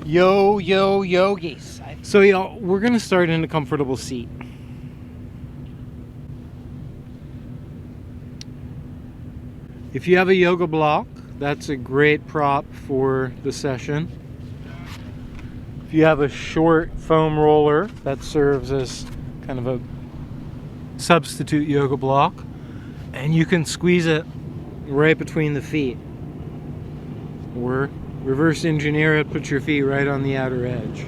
Yo, yogis. So, y'all, we're going to start in a comfortable seat. If you have a yoga block, that's a great prop for the session. If you have a short foam roller, that serves as kind of a substitute yoga block. And you can squeeze it right between the feet. Or reverse engineer it, put your feet right on the outer edge.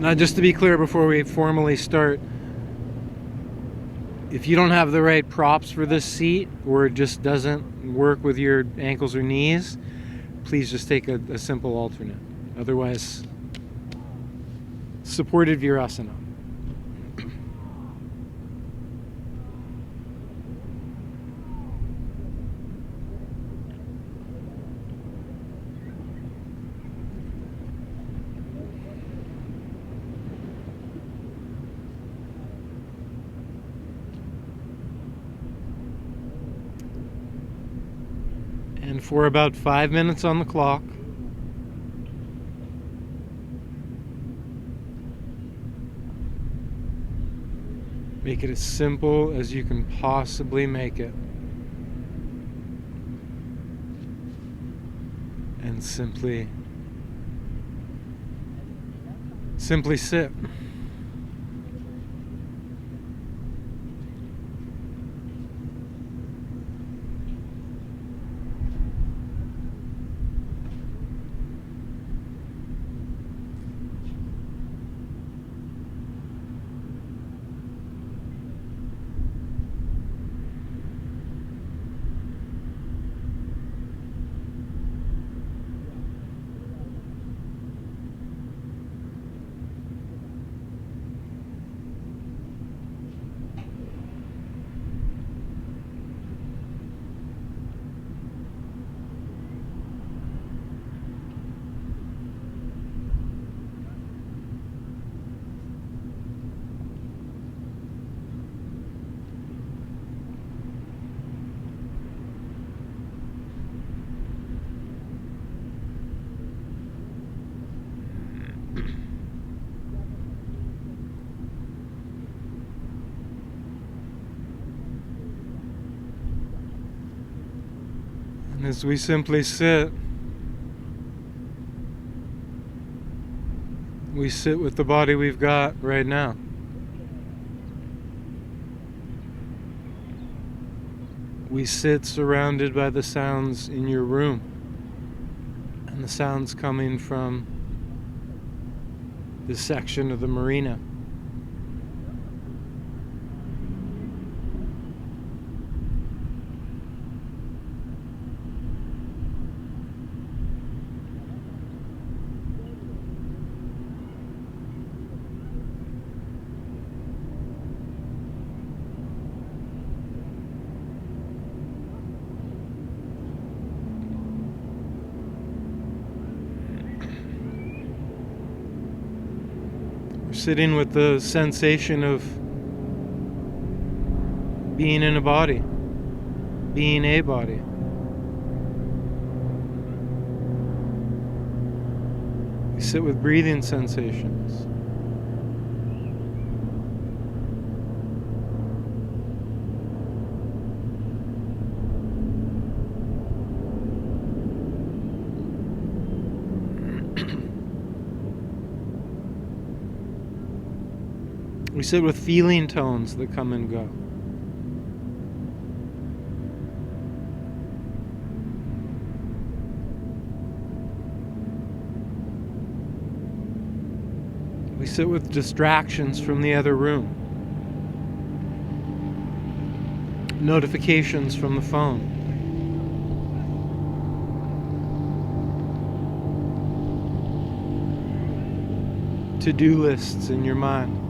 Now, just to be clear before we formally start, if you don't have the right props for this seat, or it just doesn't work with your ankles or knees, please just take a simple alternate. Otherwise, supported virasana. And for about 5 minutes on the clock, make it as simple as you can possibly make it. And simply sit. And as we simply sit, we sit with the body we've got right now. We sit surrounded by the sounds in your room, and the sounds coming from this section of the Marina. Sitting with the sensation of being in a body, being a body. We sit with breathing sensations. We sit with feeling tones that come and go. We sit with distractions from the other room. Notifications from the phone. To-do lists in your mind.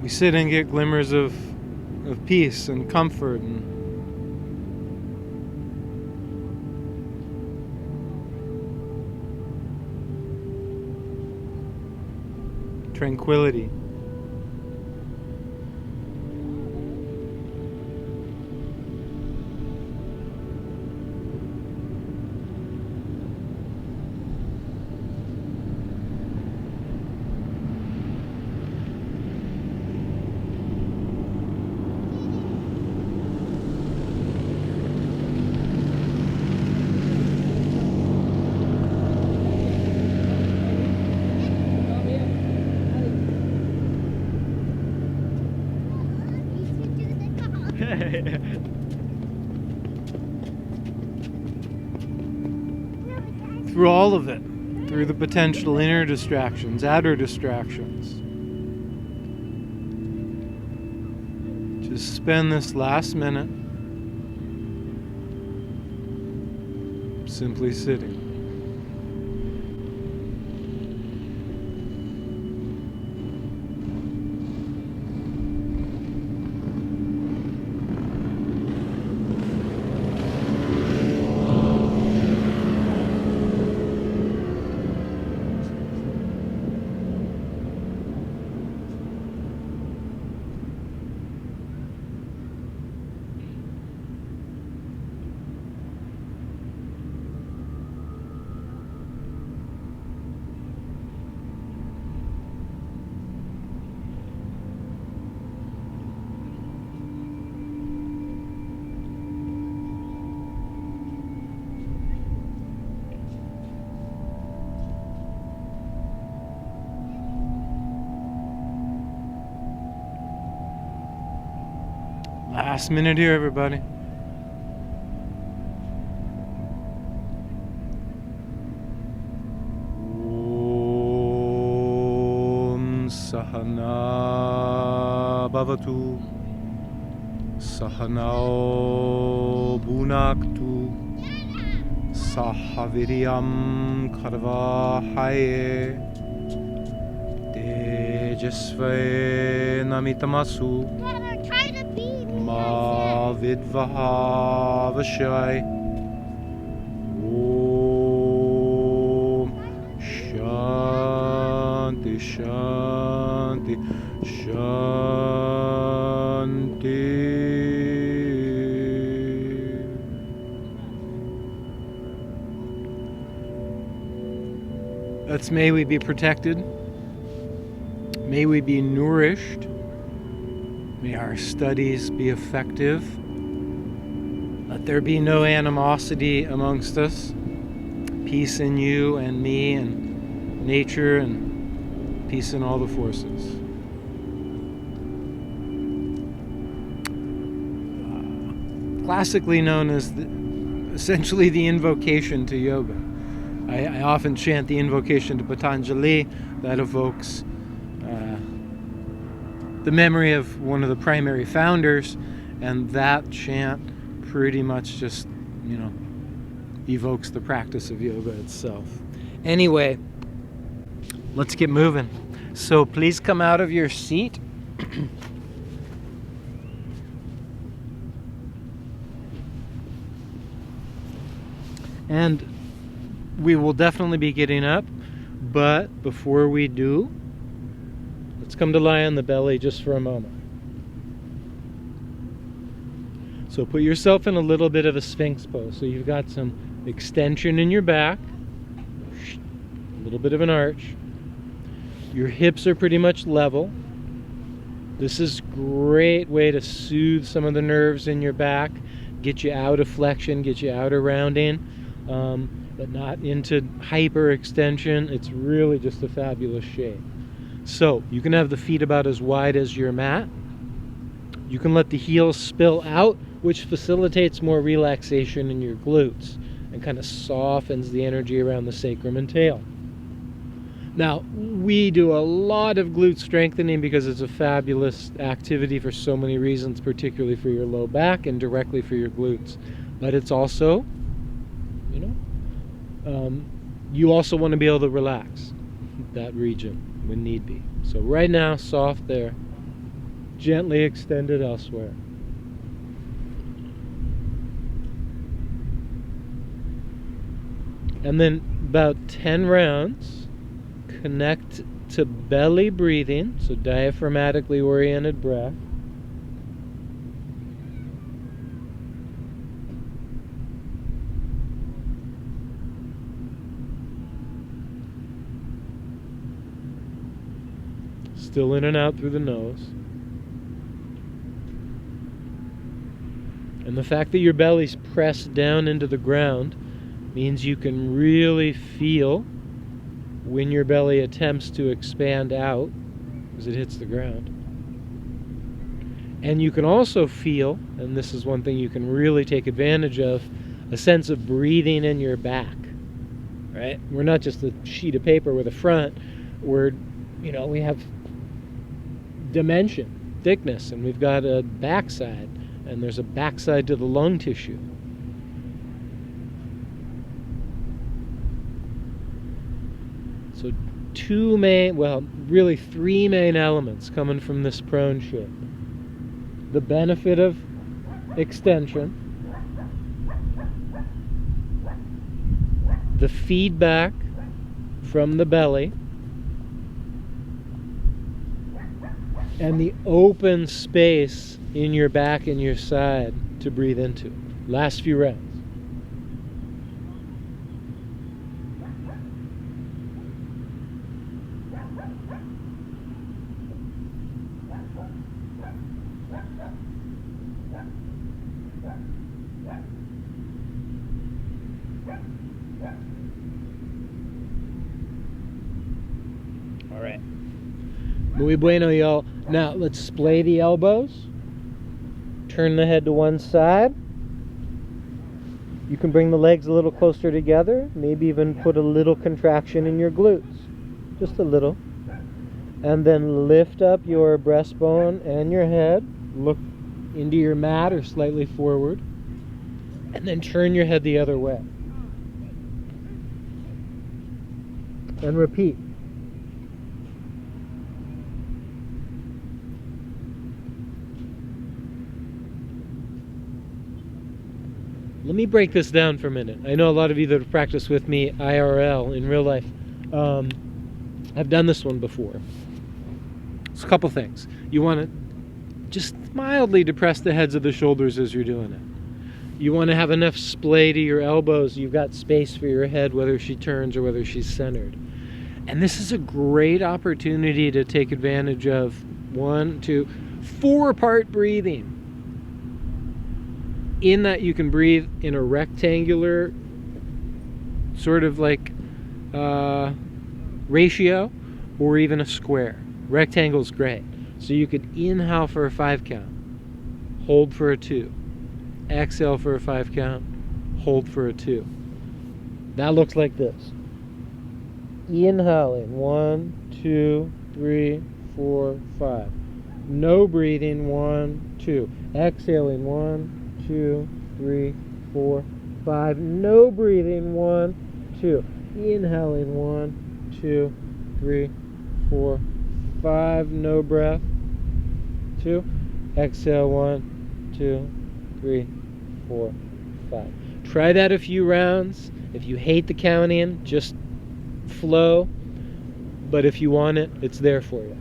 We sit and get glimmers of of peace and comfort and tranquility. Through all of it, through the potential inner distractions, outer distractions. Just spend this last minute simply sitting. Last minute here, everybody. Om Sahana Bhavatu Sahanao Bhunaktu Sahaviryam Karvahaye Tejasve Namitamasu Ma Vidvahavashai Om Shanti Shanti Shanti. That's may we be protected. May we be nourished. May our studies be effective. Let there be no animosity amongst us. Peace in you and me and nature, and peace in all the forces. Classically known as essentially the invocation to yoga. I often chant the invocation to Patanjali. That evokes the memory of one of the primary founders, and that chant pretty much just, evokes the practice of yoga itself. Anyway, let's get moving. So please come out of your seat. And we will definitely be getting up, but before we do, let's come to lie on the belly just for a moment. So put yourself in a little bit of a sphinx pose. So you've got some extension in your back, a little bit of an arch. Your hips are pretty much level. This is a great way to soothe some of the nerves in your back, get you out of flexion, get you out of rounding, but not into hyperextension. It's really just a fabulous shape. So you can have the feet about as wide as your mat. You can let the heels spill out, which facilitates more relaxation in your glutes and kind of softens the energy around the sacrum and tail. Now, we do a lot of glute strengthening because it's a fabulous activity for so many reasons, particularly for your low back and directly for your glutes. But it's also, you also want to be able to relax that region when need be. So right now, soft there. Gently extend it elsewhere. And then about 10 rounds, connect to belly breathing, so diaphragmatically oriented breath. Still in and out through the nose. And the fact that your belly's pressed down into the ground means you can really feel when your belly attempts to expand out as it hits the ground. And you can also feel, and this is one thing you can really take advantage of, a sense of breathing in your back, right? We're not just a sheet of paper with a front. We have dimension, thickness, and we've got a backside, and there's a backside to the lung tissue. So three main elements coming from this prone shape. The benefit of extension, the feedback from the belly, and the open space in your back and your side to breathe into. Last few rounds. All right. Muy bueno, y'all. Now, let's splay the elbows. Turn the head to one side. You can bring the legs a little closer together. Maybe even put a little contraction in your glutes. Just a little. And then lift up your breastbone and your head. Look into your mat or slightly forward. And then turn your head the other way. And repeat. Let me break this down for a minute. I know a lot of you that have practiced with me IRL, in real life, have done this one before. It's a couple things. You want to just mildly depress the heads of the shoulders as you're doing it. You want to have enough splay to your elbows. You've got space for your head, whether she turns or whether she's centered. And this is a great opportunity to take advantage of 1, 2, 4-part breathing. In that you can breathe in a rectangular sort of like ratio, or even a square. Rectangle's great. So you could inhale for a 5 count, hold for a 2, exhale for a 5 count, hold for a 2. That looks like this. Inhaling 1, 2, 3, 4, 5. No breathing 1, 2. Exhaling 1, 2, 3, 4, 5. No breathing 1, 2. Inhaling 1, 2, 3, 4, 5. No breath 2. Exhale 1, 2, 3, 4, 5. Try that a few rounds. If you hate the counting, just flow. But if you want it, it's there for you.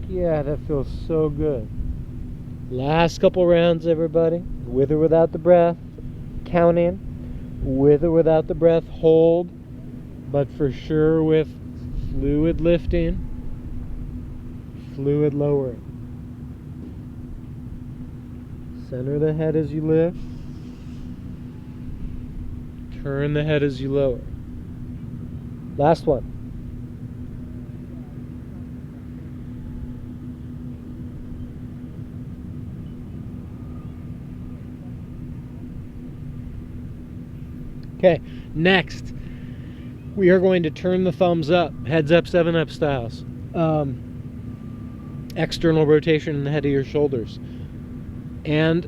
Yeah, that feels so good. Last couple rounds, everybody. With or without the breath. Counting. With or without the breath. Hold. But for sure with fluid lifting. Fluid lowering. Center the head as you lift. Turn the head as you lower. Last one. Okay, next we are going to turn the thumbs up, heads up, 7-up styles. External rotation in the head of your shoulders. And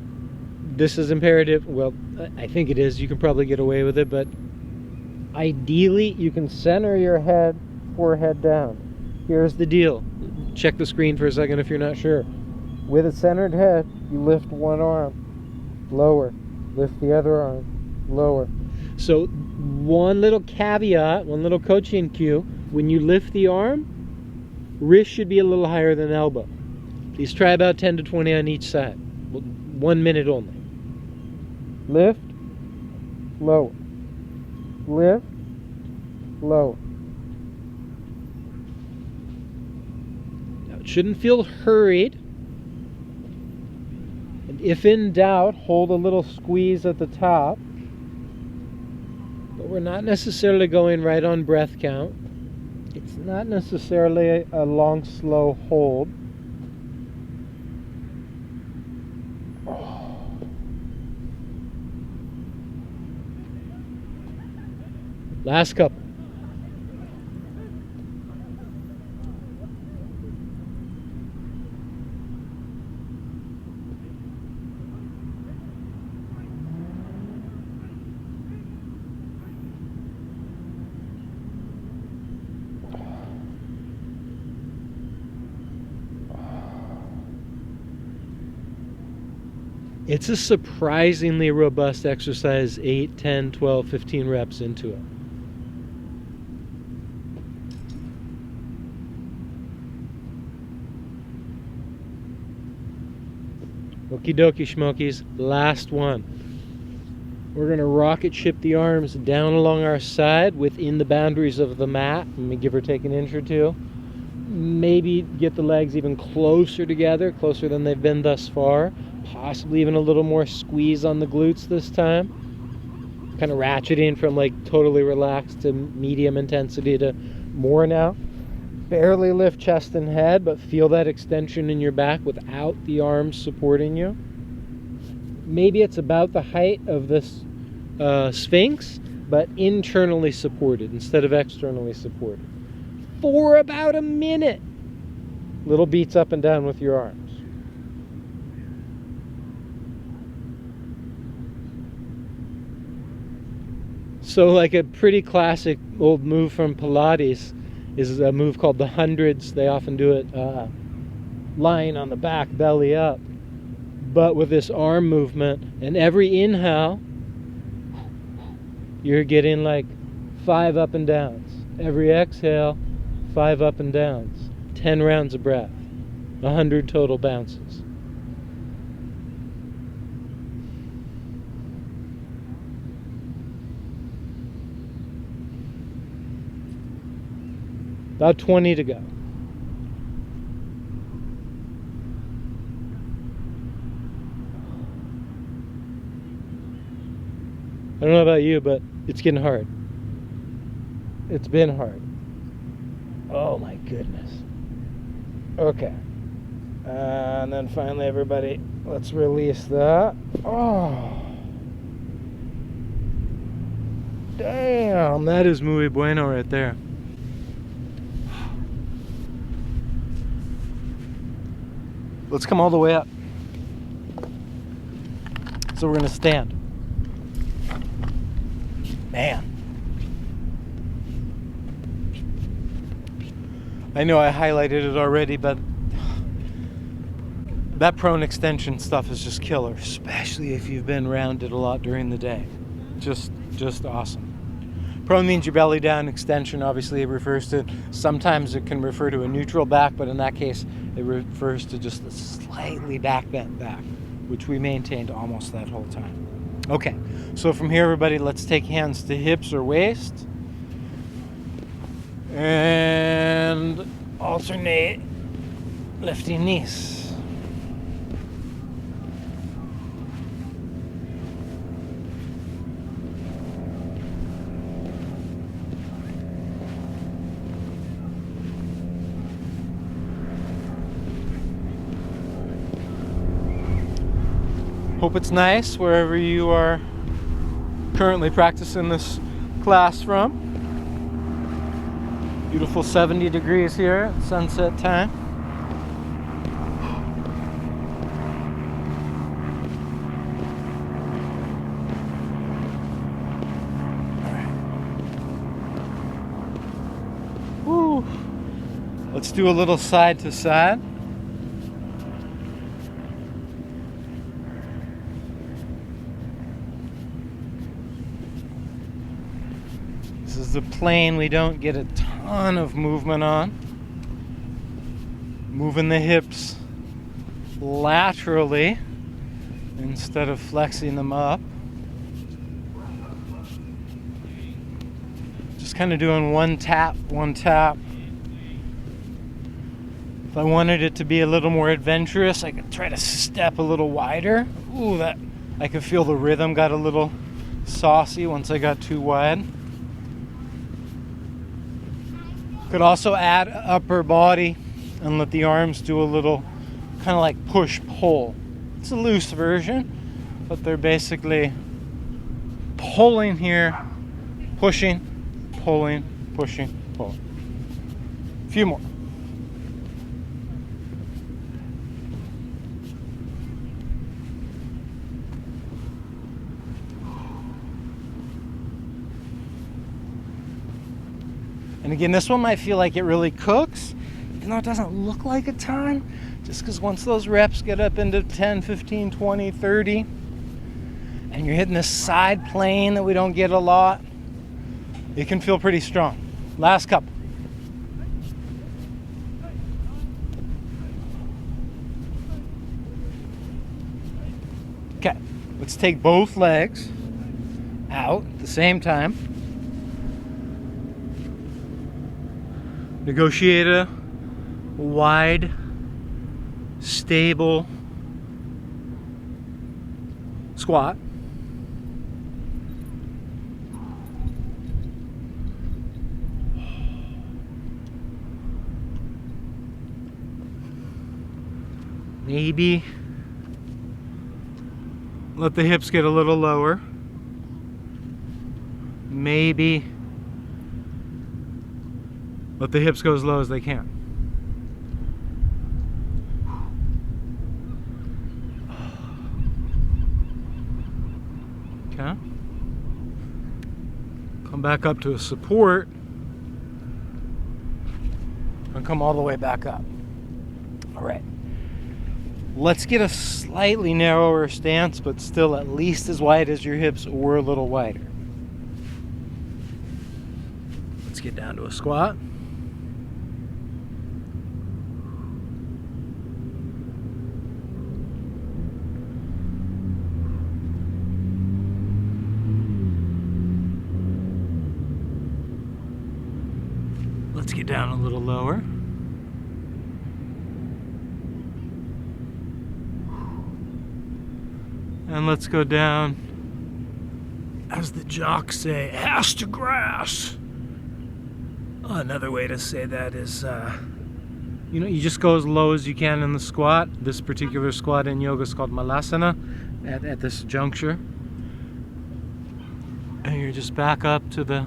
this is imperative. Well, I think it is. You can probably get away with it, but ideally you can center your head, forehead down. Here's the deal. Check the screen for a second if you're not sure. With a centered head, you lift one arm, lower. Lift the other arm, lower. So one little caveat, one little coaching cue, when you lift the arm, wrist should be a little higher than elbow. Please try about 10 to 20 on each side. 1 minute only. Lift, lower. Lift, lower. Now it shouldn't feel hurried. And if in doubt, hold a little squeeze at the top. But we're not necessarily going right on breath count. It's not necessarily a long, slow hold. Last couple. It's a surprisingly robust exercise, 8, 10, 12, 15 reps into it. Okie dokie, schmokies. Last one. We're going to rocket ship the arms down along our side within the boundaries of the mat. Let me give or take an inch or two. Maybe get the legs even closer together, closer than they've been thus far. Possibly even a little more squeeze on the glutes this time. Kind of ratcheting from like totally relaxed to medium intensity to more now. Barely lift chest and head, but feel that extension in your back without the arms supporting you. Maybe it's about the height of this Sphinx, but internally supported instead of externally supported. For about a minute. Little beats up and down with your arms. So like a pretty classic old move from Pilates is a move called the hundreds. They often do it lying on the back, belly up, but with this arm movement. And every inhale, you're getting like 5 up and downs. Every exhale, 5 up and downs. 10 rounds of breath. 100 total bounces. About 20 to go. I don't know about you, but it's getting hard. It's been hard. Oh my goodness. Okay. And then finally, everybody, let's release that. Oh. Damn, that is muy bueno right there. Let's come all the way up. So we're going to stand. Man. I know I highlighted it already, but that prone extension stuff is just killer, especially if you've been rounded a lot during the day. Just awesome. Prone means your belly down. Extension obviously it refers to, sometimes it can refer to a neutral back, but in that case it refers to just a slightly back bent back, which we maintained almost that whole time. Okay, so from here everybody, let's take hands to hips or waist and alternate lifting knees. Hope it's nice wherever you are currently practicing this class from. Beautiful 70 degrees here at sunset time. Woo. Let's do a little side to side. This is the plane we don't get a ton of movement on. Moving the hips laterally instead of flexing them up. Just kind of doing one tap, one tap. If I wanted it to be a little more adventurous, I could try to step a little wider. Ooh, that I could feel the rhythm got a little saucy once I got too wide. Could also add upper body and let the arms do a little kind of like push-pull. It's a loose version, but they're basically pulling here, pushing, pulling, pushing, pulling. A few more. And again, this one might feel like it really cooks, even though it doesn't look like a ton, just because once those reps get up into 10, 15, 20, 30, and you're hitting this side plane that we don't get a lot, it can feel pretty strong. Last couple. Okay, let's take both legs out at the same time. Negotiate a wide, stable squat. Maybe let the hips get a little lower. Maybe let the hips go as low as they can. Okay. Come back up to a support and come all the way back up. All right. Let's get a slightly narrower stance, but still at least as wide as your hips or a little wider. Let's get down to a squat. Let's get down a little lower. And let's go down, as the jocks say, ass to grass. Another way to say that is, you just go as low as you can in the squat. This particular squat in yoga is called malasana at this juncture. And you're just back up to the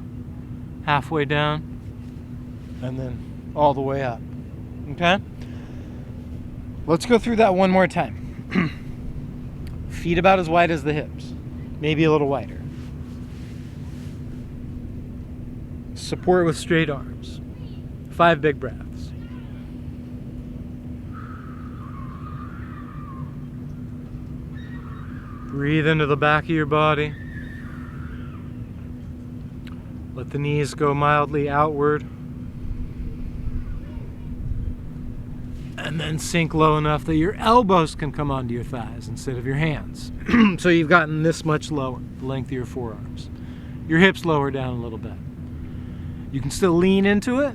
halfway down and then all the way up. Okay? Let's go through that one more time. Feet about as wide as the hips, maybe a little wider. Support with straight arms. 5 big breaths. Breathe into the back of your body. Let the knees go mildly outward. And then sink low enough that your elbows can come onto your thighs instead of your hands. So you've gotten this much lower, the length of your forearms. Your hips lower down a little bit. You can still lean into it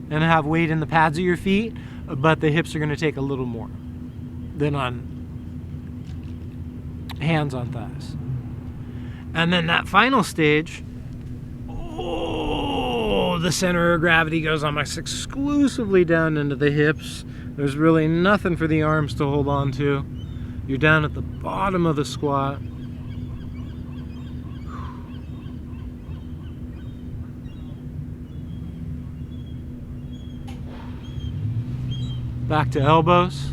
and have weight in the pads of your feet, but the hips are going to take a little more than on hands on thighs. And then that final stage, the center of gravity goes almost exclusively down into the hips. There's really nothing for the arms to hold on to. You're down at the bottom of the squat. Back to elbows.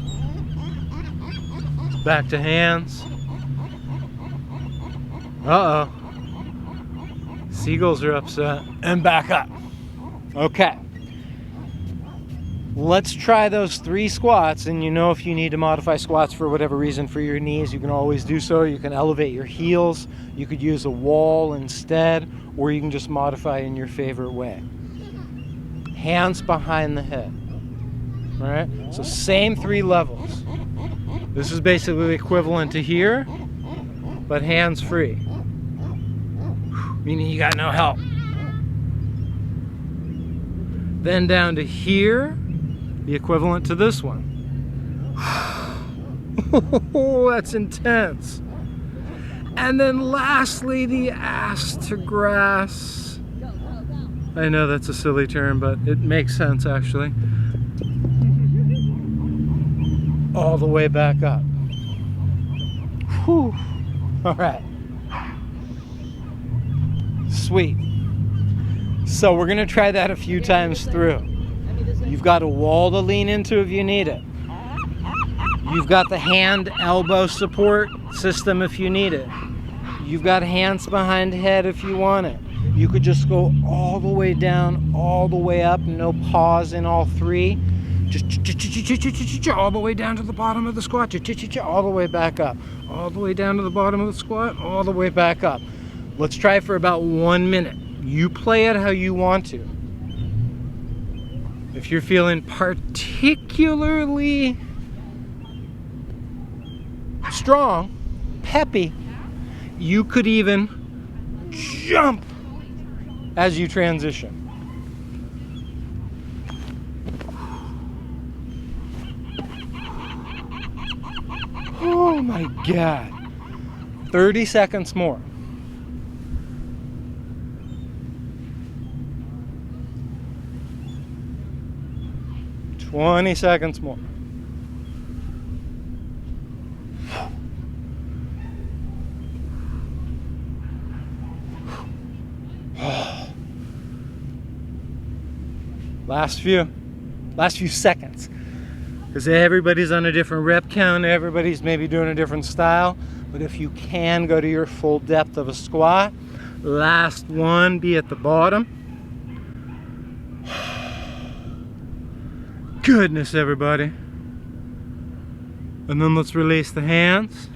Back to hands. Uh-oh. Seagulls are upset. And back up. Okay. Let's try those 3 squats, and you know, if you need to modify squats for whatever reason for your knees, you can always do so. You can elevate your heels, you could use a wall instead, or you can just modify in your favorite way. Hands behind the head. All right, so same 3 levels. This is basically equivalent to here, but hands free, meaning you got no help. Then down to here, the equivalent to this one. Oh, that's intense. And then lastly, the ass to grass. I know that's a silly term, but it makes sense actually. All the way back up. Whew. All right. Sweet. So we're gonna try that a few times through. You've got a wall to lean into if you need it. You've got the hand elbow support system if you need it. You've got hands behind head if you want it. You could just go all the way down, all the way up, no pause in all 3. Just all the way down to the bottom of the squat, all the way back up, all the way down to the bottom of the squat, all the way back up. Let's try for about 1 minute. You play it how you want to. If you're feeling particularly strong, peppy, you could even jump as you transition. Oh my God. 30 seconds more. "20 seconds more. Last few seconds. Because everybody's on a different rep count, everybody's maybe doing a different style. But if you can go to your full depth of a squat, last one, be at the bottom. Goodness, everybody. And then let's release the hands.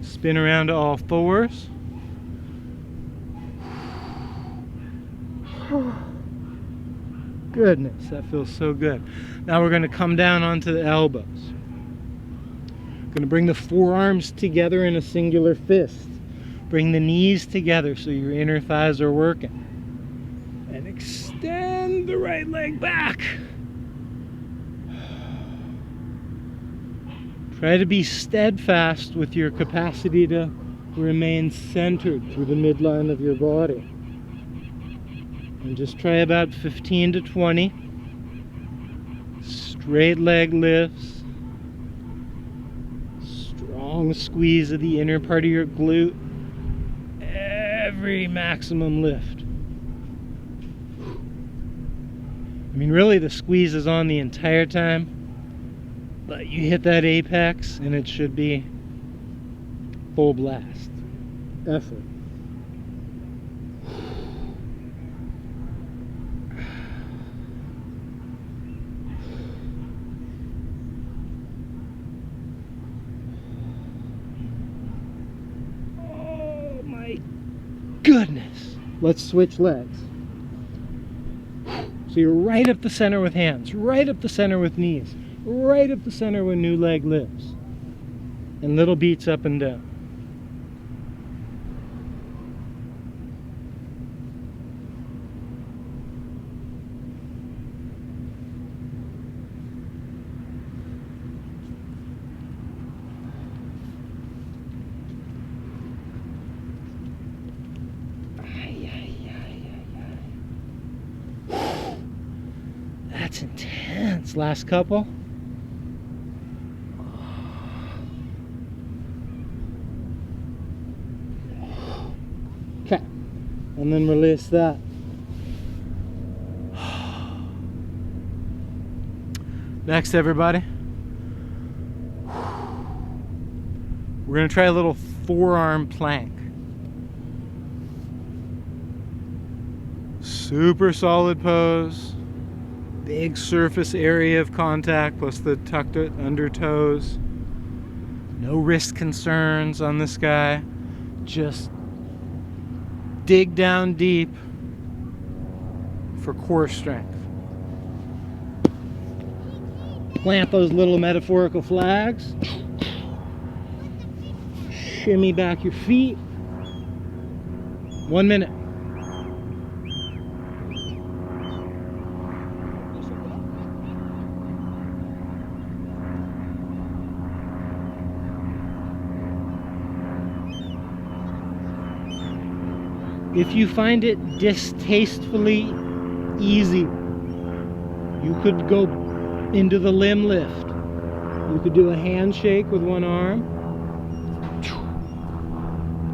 Spin around to all 4s. Goodness, that feels so good. Now we're going to come down onto the elbows. Going to bring the forearms together in a singular fist. Bring the knees together so your inner thighs are working. And extend the right leg back. Try to be steadfast with your capacity to remain centered through the midline of your body. And just try about 15 to 20 straight leg lifts, strong squeeze of the inner part of your glute, every maximum lift. I mean, really the squeeze is on the entire time, but you hit that apex and it should be full blast effort. Goodness. Let's switch legs. So you're right up the center with hands, right up the center with knees, right up the center with new leg lifts, and little beats up and down. That's intense. Last couple. and then release that. Next, everybody, we're going to try a little forearm plank. Super solid pose, big surface area of contact plus the tucked under toes. No wrist concerns on this guy. Just dig down deep for core strength. Plant those little metaphorical flags. Shimmy back your feet. 1 minute. If you find it distastefully easy, you could go into the limb lift. You could do a handshake with one arm.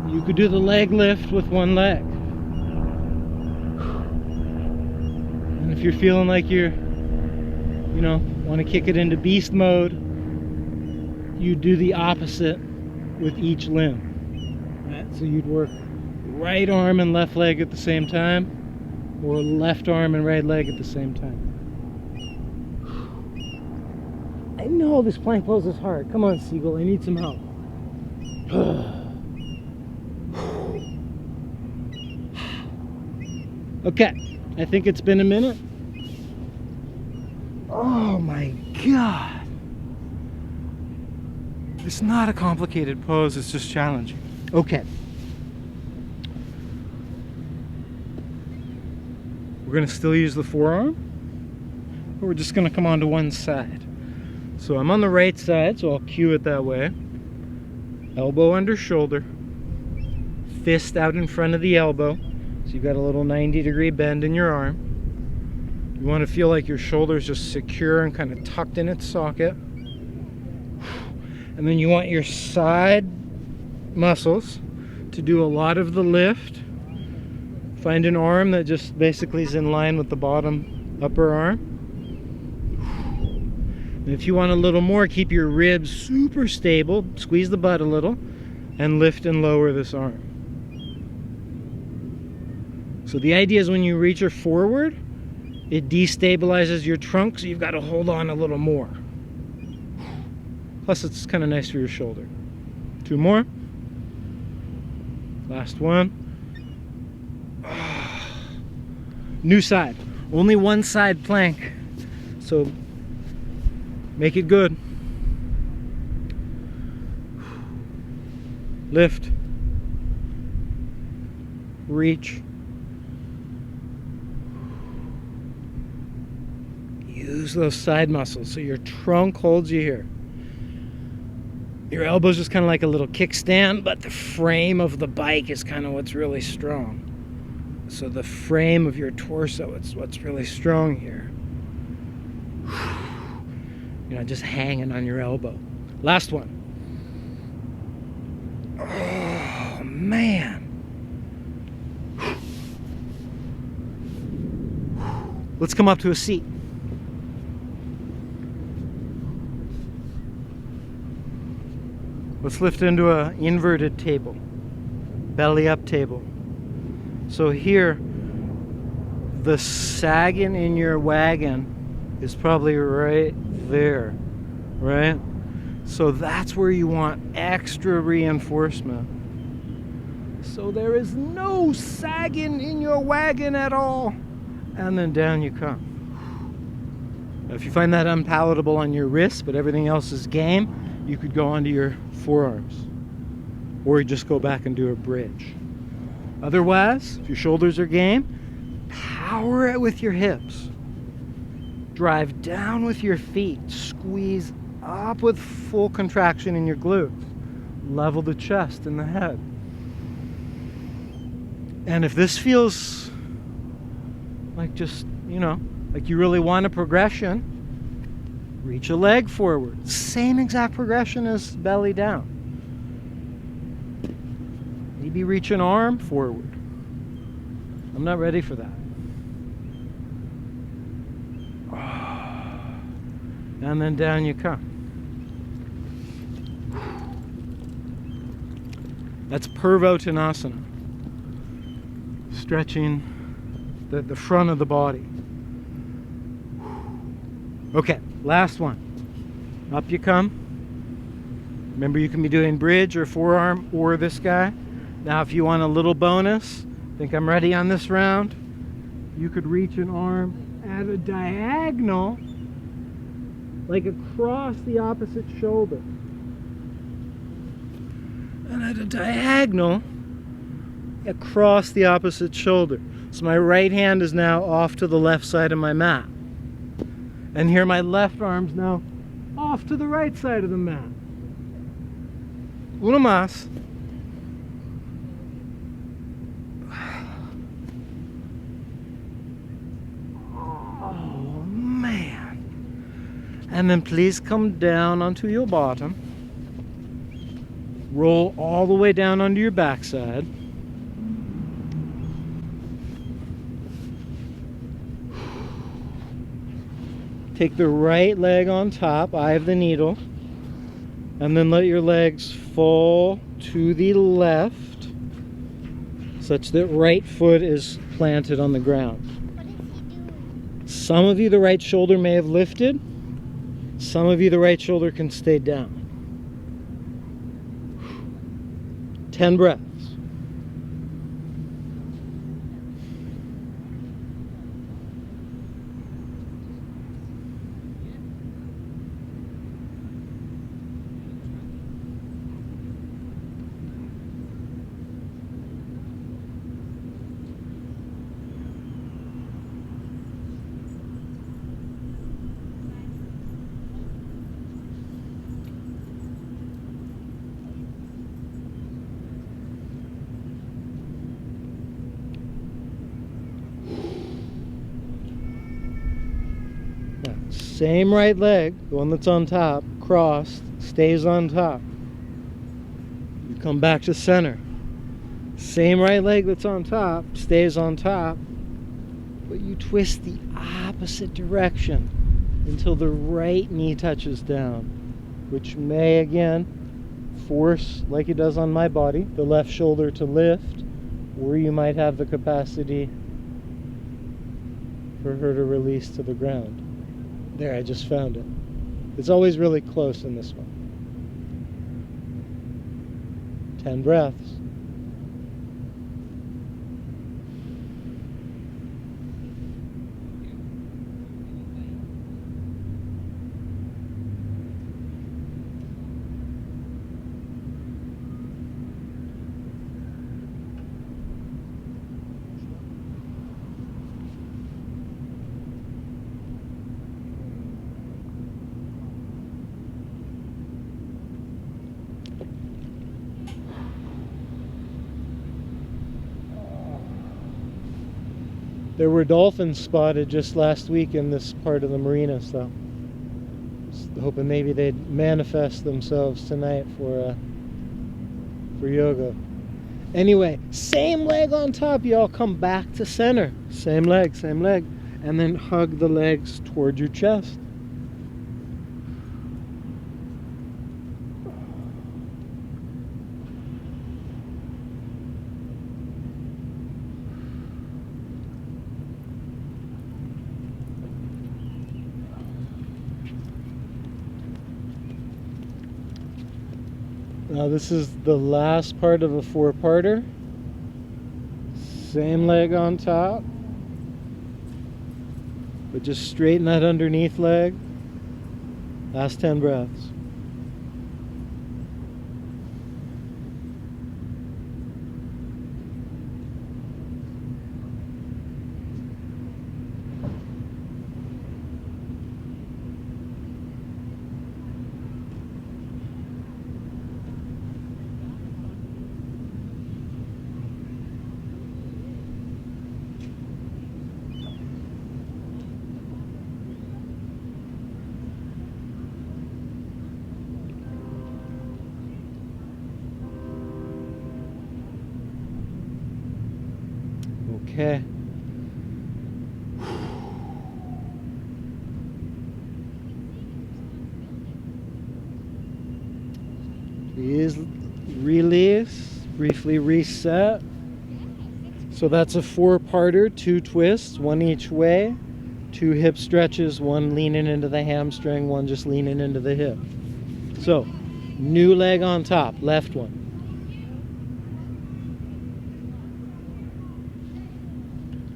You could do the leg lift with one leg. And if you're feeling like you're, want to kick it into beast mode, you do the opposite with each limb. Right? So you'd work right arm and left leg at the same time, or left arm and right leg at the same time. I know this plank pose is hard. Come on, Seagull, I need some help. Okay, I think it's been a minute. Oh my God. It's not a complicated pose, it's just challenging. Okay. We're going to still use the forearm, but we're just going to come onto one side. So I'm on the right side, so I'll cue it that way. Elbow under shoulder, fist out in front of the elbow, so you've got a little 90-degree bend in your arm. You want to feel like your shoulder's just secure and kind of tucked in its socket. And then you want your side muscles to do a lot of the lift. Find an arm that just basically is in line with the bottom upper arm. And if you want a little more, keep your ribs super stable, squeeze the butt a little, and lift and lower this arm. So the idea is when you reach her forward, it destabilizes your trunk, so you've got to hold on a little more. Plus it's kind of nice for your shoulder. 2 more. Last one. New side. Only one side plank. So make it good. Lift. Reach. Use those side muscles so your trunk holds you here. Your elbow's just kind of like a little kickstand, but the frame of the bike is kind of what's really strong. So the frame of your torso, it's what's really strong here. You're not just hanging on your elbow. Last one. Oh, man. Let's come up to a seat. Let's lift into an inverted table, belly up table. So here, the sagging in your wagon is probably right there, right? So that's where you want extra reinforcement. So there is no sagging in your wagon at all. And then down you come. Now, if you find that unpalatable on your wrist, but everything else is game, you could go onto your forearms, or you just go back and do a bridge. Otherwise, if your shoulders are game, power it with your hips. Drive down with your feet. Squeeze up with full contraction in your glutes. Level the chest and the head. And if this feels like just, like you really want a progression, reach a leg forward. Same exact progression as belly down. Maybe reach an arm forward. I'm not ready for that. And then down you come. That's Purvottanasana. Stretching the front of the body. Okay, last one. Up you come. Remember, you can be doing bridge or forearm or this guy. Now, if you want a little bonus, think I'm ready on this round, you could reach an arm at a diagonal, like across the opposite shoulder. And at a diagonal, across the opposite shoulder. So my right hand is now off to the left side of my mat. And here my left arm's now off to the right side of the mat. Uno más. Oh, man. And then please come down onto your bottom. Roll all the way down onto your backside. Take the right leg on top, eye of the needle, and then let your legs fall to the left, such that right foot is planted on the ground. What is he doing? Some of you, the right shoulder may have lifted. Some of you, the right shoulder can stay down. 10 breaths. Same right leg, the one that's on top, crossed, stays on top. You come back to center. Same right leg that's on top, stays on top, but you twist the opposite direction until the right knee touches down, which may again force, like it does on my body, the left shoulder to lift, or you might have the capacity for her to release to the ground. There, I just found it. It's always really close in this one. 10 breaths. There were dolphins spotted just last week in this part of the Marina, so just hoping maybe they'd manifest themselves tonight for yoga. Anyway, same leg on top, y'all. Come back to center. Same leg, and then hug the legs toward your chest. Now this is the last part of a four-parter. Same leg on top, but just straighten that underneath leg. Last 10 breaths. Okay. Please release, briefly reset. So that's a 4-parter, 2 twists, 1 each way, 2 hip stretches, 1 leaning into the hamstring, 1 just leaning into the hip. So, new leg on top, left one.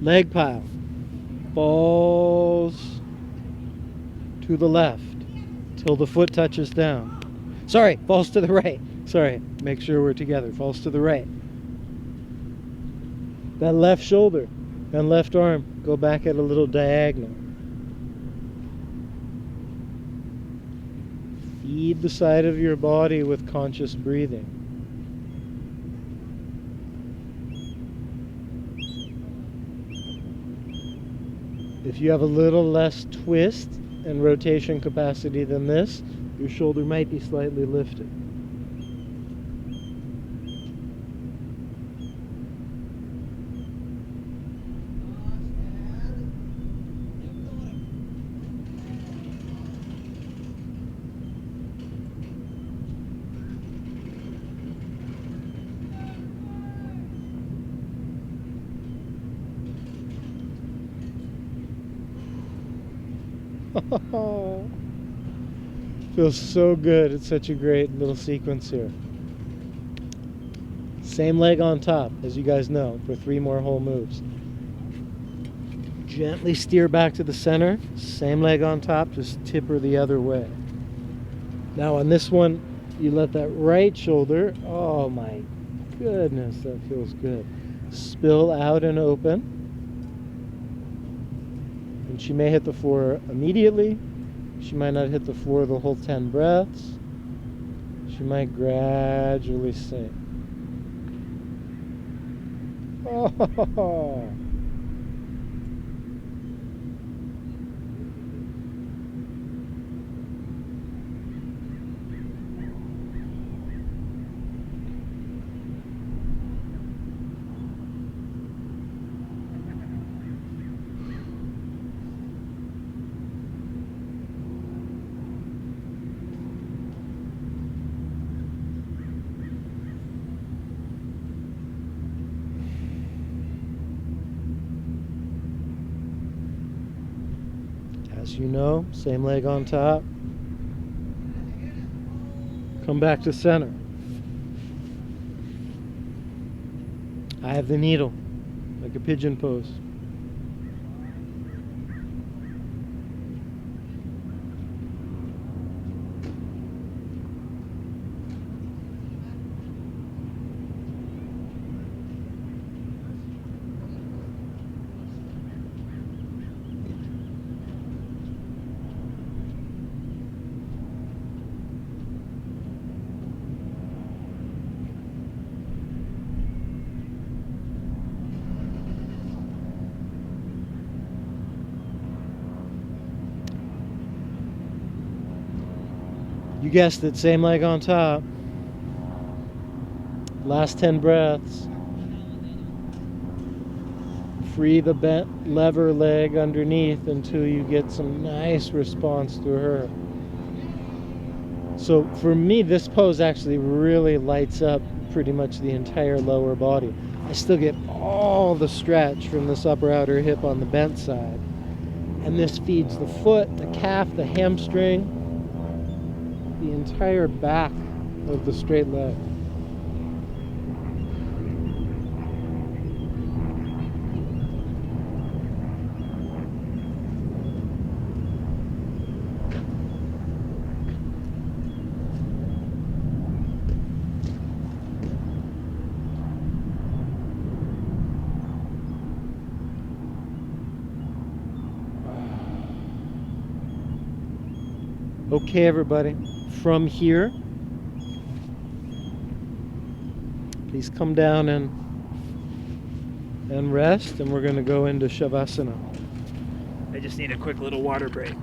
Leg pile falls to the left till the foot touches down. Sorry, falls to the right. Sorry, make sure we're together. Falls to the right. That left shoulder and left arm go back at a little diagonal. Feed the side of your body with conscious breathing. If you have a little less twist and rotation capacity than this, your shoulder might be slightly lifted. Feels so good. It's such a great little sequence here. Same leg on top, as you guys know, for 3 more whole moves. Gently steer back to the center. Same leg on top, just tip her the other way. Now on this one, you let that right shoulder, oh my goodness, that feels good, spill out and open. And she may hit the floor immediately. She might not hit the floor the whole 10 breaths. She might gradually sink. Oh. As you know, same leg on top. Come back to center. I have the needle, like a pigeon pose. You guessed it, same leg on top. Last 10 breaths. Free the bent lever leg underneath until you get some nice response through her. So for me, this pose actually really lights up pretty much the entire lower body. I still get all the stretch from this upper outer hip on the bent side. And this feeds the foot, the calf, the hamstring, the entire back of the straight leg. Okay, everybody. From here, please come down and rest, and we're going to go into Shavasana. I just need a quick little water break.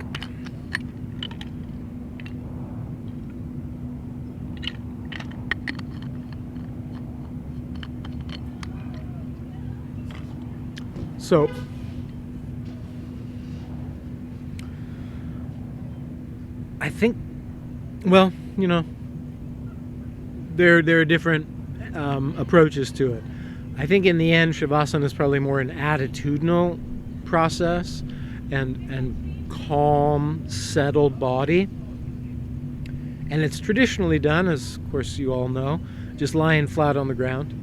So I think, well, you know, there are different approaches to it. I think in the end, Shavasana is probably more an attitudinal process and calm, settled body. And it's traditionally done, as of course you all know, just lying flat on the ground.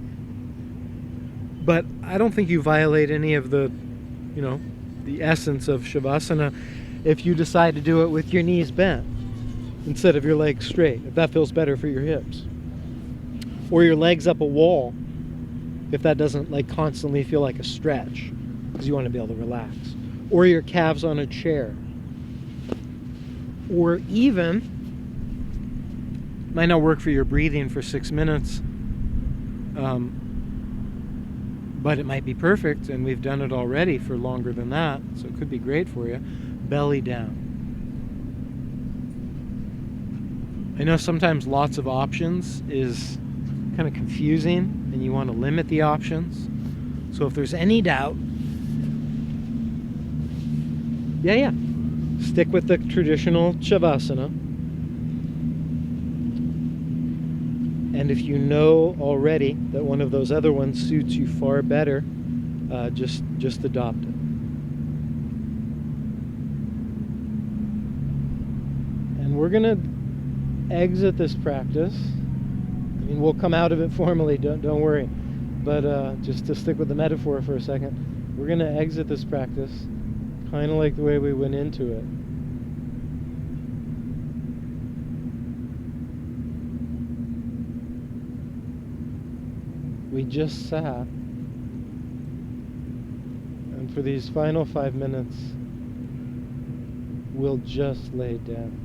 But I don't think you violate any of the, you know, the essence of Shavasana if you decide to do it with your knees bent instead of your legs straight, if that feels better for your hips. Or your legs up a wall, if that doesn't like constantly feel like a stretch, because you want to be able to relax. Or your calves on a chair. Or even, might not work for your breathing for 6 minutes, but it might be perfect, and we've done it already for longer than that, so it could be great for you. Belly down. I know sometimes lots of options is kind of confusing, and you want to limit the options. So if there's any doubt, stick with the traditional Shavasana. And if you know already that one of those other ones suits you far better, just adopt it. And we're gonna exit this practice. I mean, we'll come out of it formally, don't worry. But just to stick with the metaphor for a second, we're gonna exit this practice kind of like the way we went into it. We just sat, and for these final 5 minutes, we'll just lay down.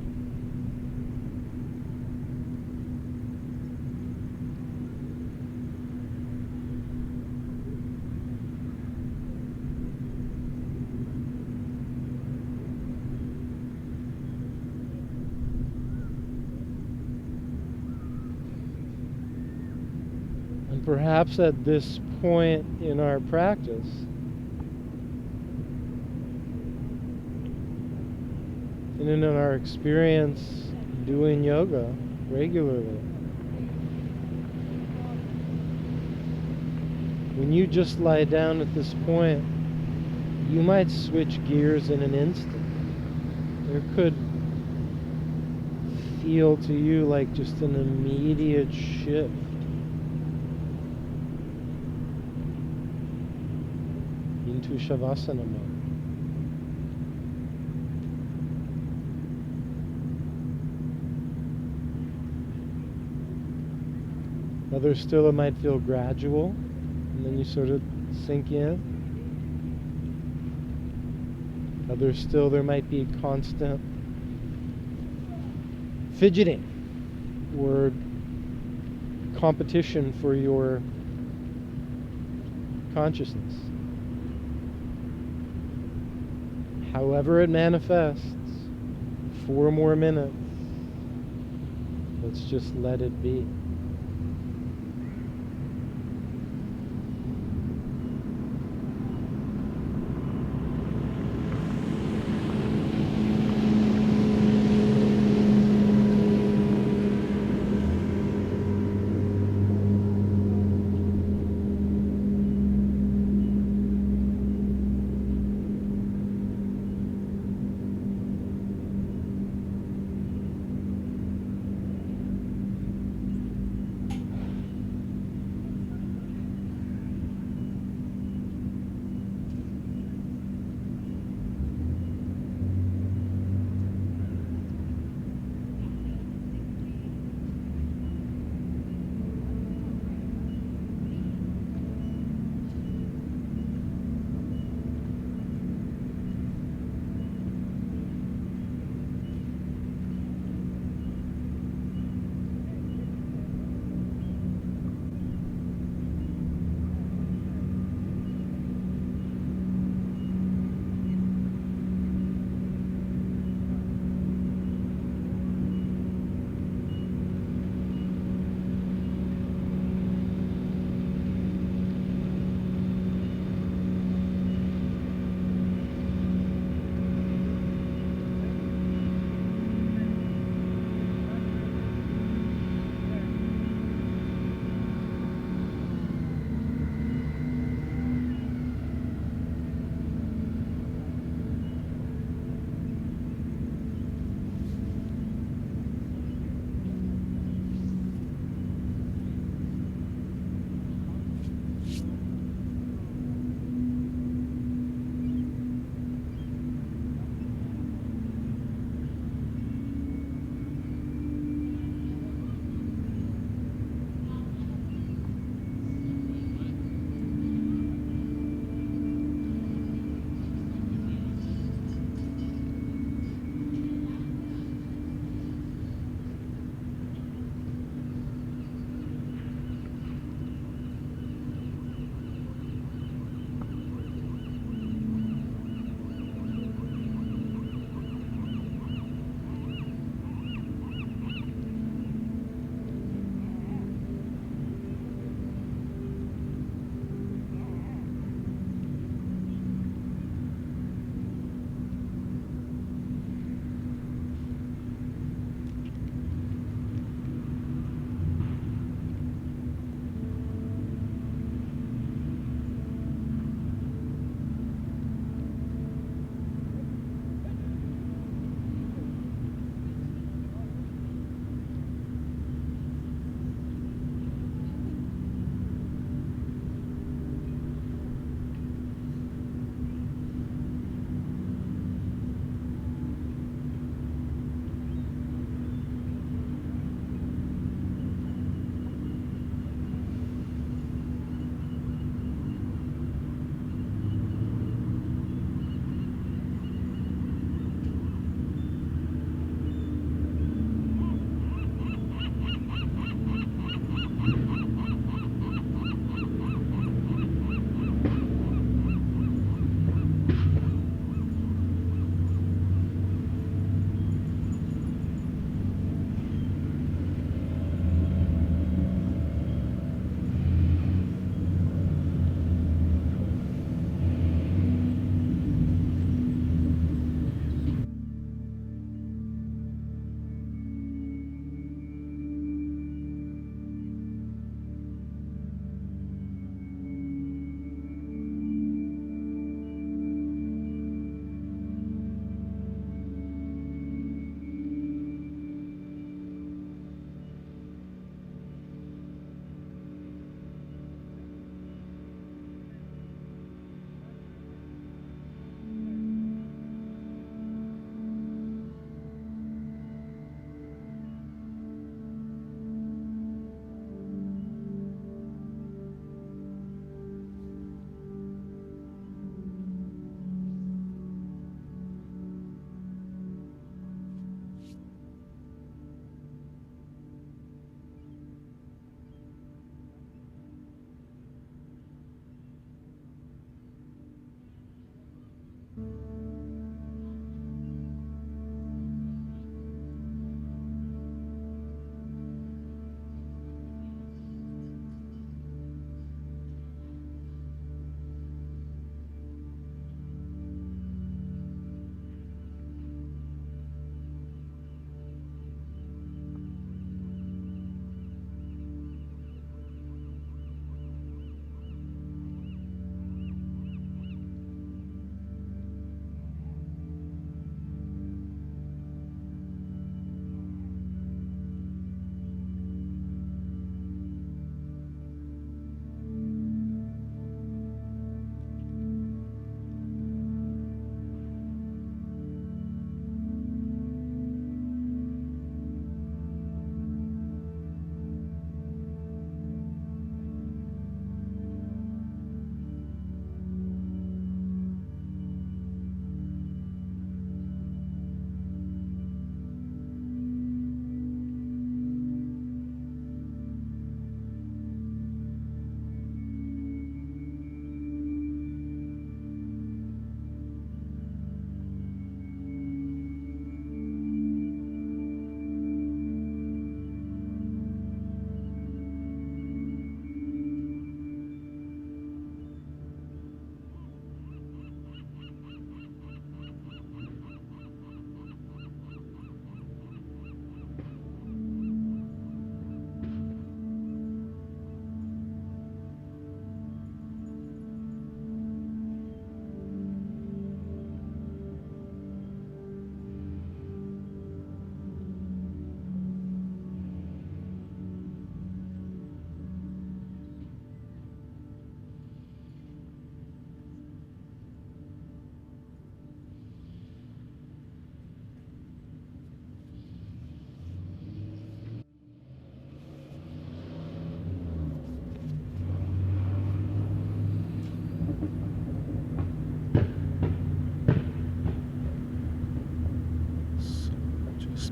Perhaps at this point in our practice, and in our experience doing yoga regularly, when you just lie down at this point, you might switch gears in an instant. There could feel to you like just an immediate shift into Shavasana mode. Others still, it might feel gradual, and then you sort of sink in. Others still, there might be constant fidgeting or competition for your consciousness. However it manifests, 4 more minutes. Let's just let it be.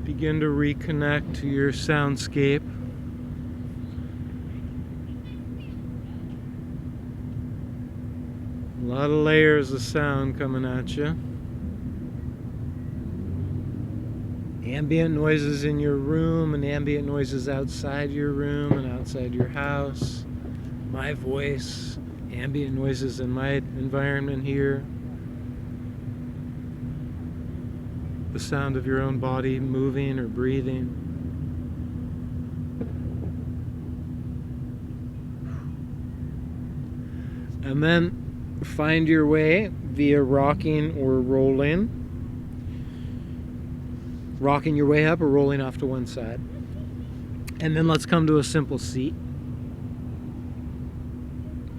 Just begin to reconnect to your soundscape. A lot of layers of sound coming at you. Ambient noises in your room and ambient noises outside your room and outside your house. My voice, ambient noises in my environment here. The sound of your own body moving or breathing. And then find your way via rocking or rolling. Rocking your way up or rolling off to one side. And then let's come to a simple seat.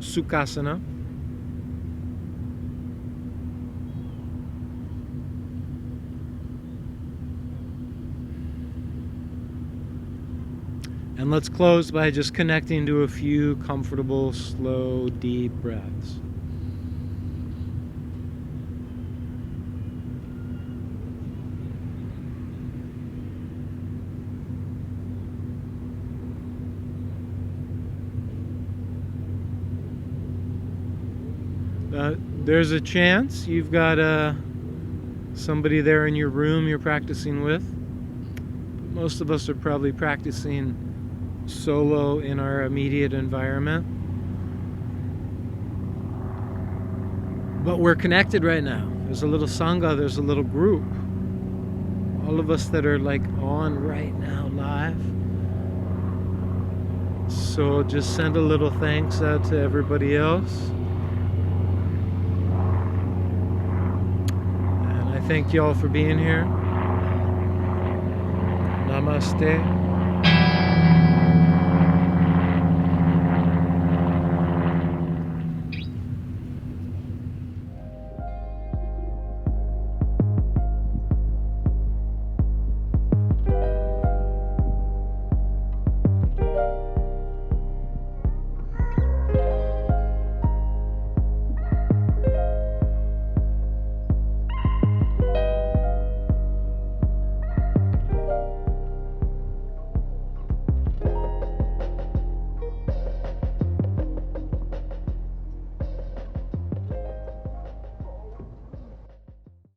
Sukhasana. And let's close by just connecting to a few comfortable, slow, deep breaths. There's a chance you've got somebody there in your room you're practicing with. Most of us are probably practicing solo in our immediate environment. But we're connected right now. There's a little sangha, there's a little group. All of us that are like on right now live. So just send a little thanks out to everybody else. And I thank you all for being here. Namaste.